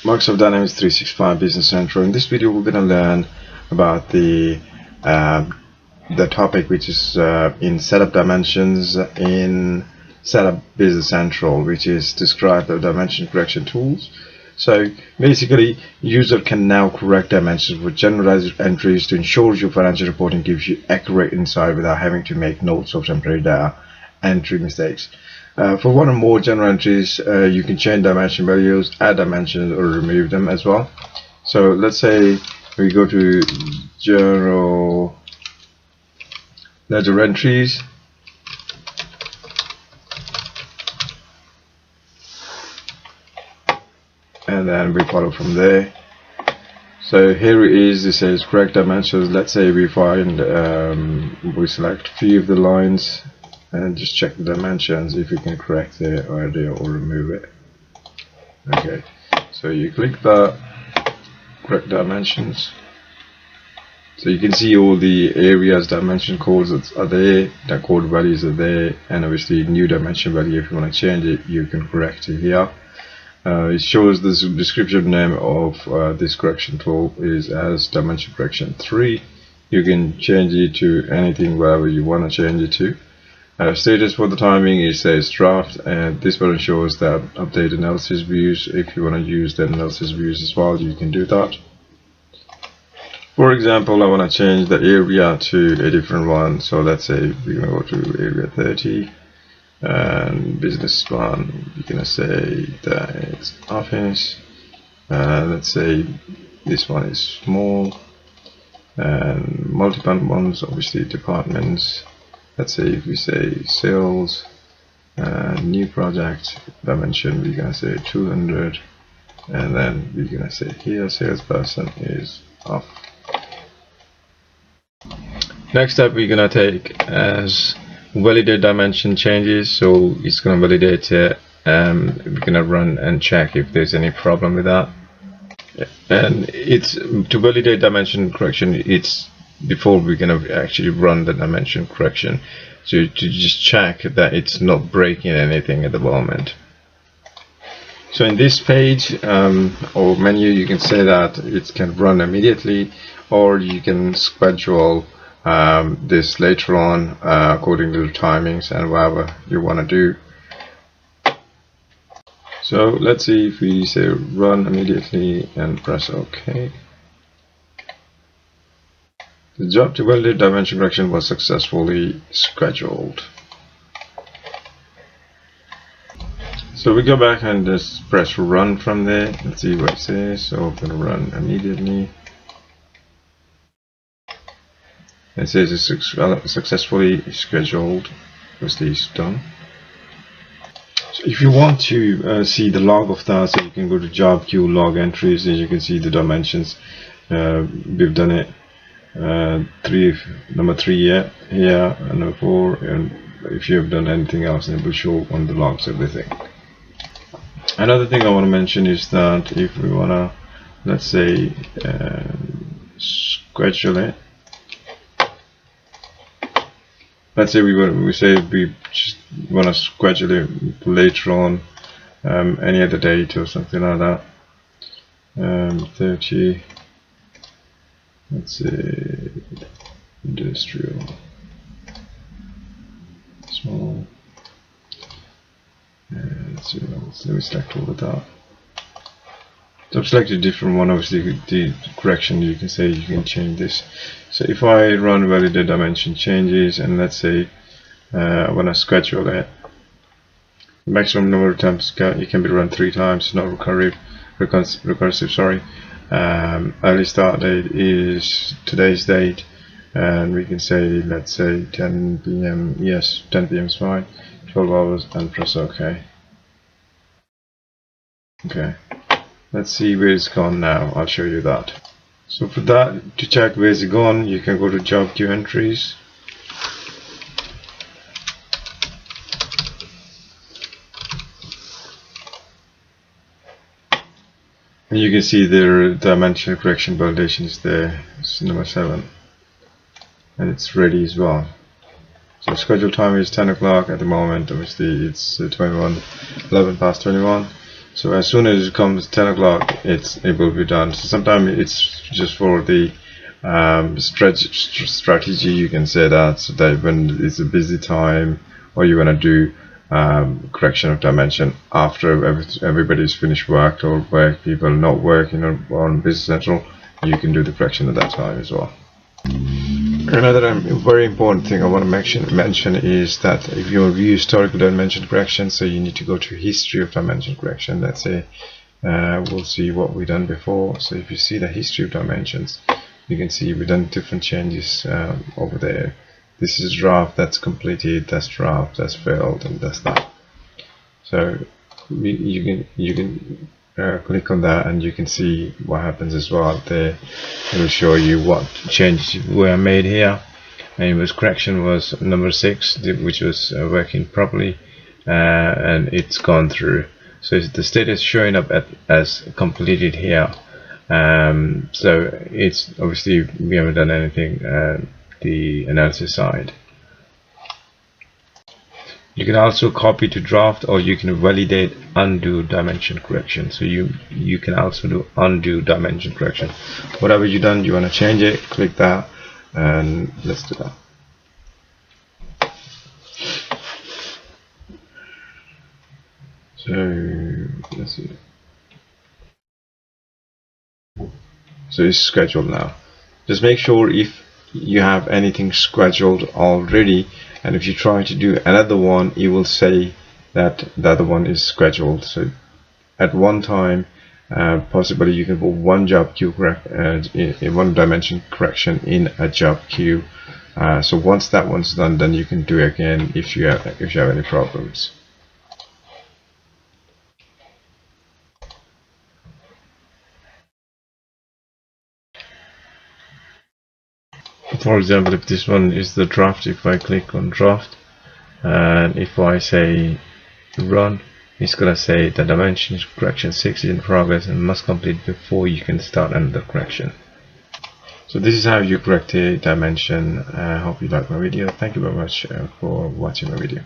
Microsoft Dynamics 365 Business Central. In this video, we're going to learn about the topic which is in setup dimensions in setup Business Central, which is describe the dimension correction tools. So basically, user can now correct dimensions with generalized entries to ensure your financial reporting gives you accurate insight without having to make notes of temporary data entry mistakes. For one or more general entries, you can change dimension values, add dimensions, or remove them as well. So let's say we go to general ledger entries, and then we follow from there. So here it is. It says correct dimensions. Let's say we find we select few of the lines and just check the dimensions if you can correct the area or remove it. Okay, so you click that, correct dimensions. So you can see all the areas dimension codes that are there, the code values are there, and obviously new dimension value. If you want to change it, you can correct it here. It shows the description name of this correction tool is as dimension correction 3. You can change it to anything wherever you want to change it to. Status for the timing, it says draft, and this button shows the update analysis views. If you want to use the analysis views as well, you can do that. For example, I want to change the area to a different one, so let's say we're going to go to area 30 and business one. You're going to say that it's office, let's say this one is small, and multiple ones obviously departments. Let's say if we say sales, new project dimension, we're gonna say 200, and then we're gonna say here salesperson is off. Next up, we're gonna take as validate dimension changes. So it's gonna validate it. We're gonna run and check if there's any problem with that. And it's to validate dimension correction. It's before we're going to actually run the dimension correction, so to just check that it's not breaking anything at the moment. So in this page or menu, you can say that it can run immediately, or you can schedule this later on according to the timings and whatever you want to do. So let's see if we say run immediately and press OK. The job to validate dimension correction was successfully scheduled. So we go back and just press run from there. Let's see what it says. So I'm going to run immediately. It says it's successfully scheduled. Obviously it's done. So if you want to see the log of that, so you can go to job queue log entries, and you can see the dimensions. We've done it. Number 3 here, and number 4, and if you have done anything else, it will show on the logs everything. Another thing I want to mention is that if we want to, let's say, schedule it. Let's say we say we just want to schedule it later on, any other date or something like that. 30. Let's say industrial small, and let's see what else. Let me select all of that. So I've selected a different one. Obviously the correction, you can say you can change this. So if I run validate dimension changes, and let's say I want to schedule it, maximum number of times it can be run 3 times, not recursive, sorry. Early start date is today's date, and we can say, let's say 10 p.m. Yes, 10 p.m. is fine. 12 hours, and press OK. Okay, let's see where it's gone now. I'll show you that. So for that, to check where it's gone, you can go to job queue entries. And you can see the dimension correction validation is there. It's number 7, and it's ready as well. So scheduled time is 10 o'clock at the moment. Obviously it's 11 past 21. So as soon as it comes 10 o'clock, it will be done. So sometimes it's just for the strategy, you can say that, so that when it's a busy time or you want to do correction of dimension after everybody's finished work, or work people not working on Business Central, you can do the correction at that time as well. Another very important thing I want to mention is that if you view historical dimension correction, so you need to go to history of dimension correction. Let's say we'll see what we've done before. So if you see the history of dimensions, you can see we've done different changes over there. This is draft that's completed, that's draft that's failed, and that's that. So you can click on that and you can see what happens as well. There it will show you what changes were made here, and it was correction was number 6, which was working properly, and it's gone through. So the status showing up as completed here. So it's obviously we haven't done anything the analysis side. You can also copy to draft, or you can validate undo dimension correction. So you can also do undo dimension correction. Whatever you done, you want to change it, click that, and let's do that. So let's see. So it's scheduled now. Just make sure if you have anything scheduled already, and if you try to do another one, it will say that the other one is scheduled. So at one time, possibly you can put one job queue in one dimension correction in a job queue. So once that one's done, then you can do it again if you have any problems. For example, if this one is the draft, if I click on draft and if I say run, it's gonna say the dimension correction 6 is in progress and must complete before you can start another correction. So this is how you correct a dimension. I hope you like my video. Thank you very much for watching my video.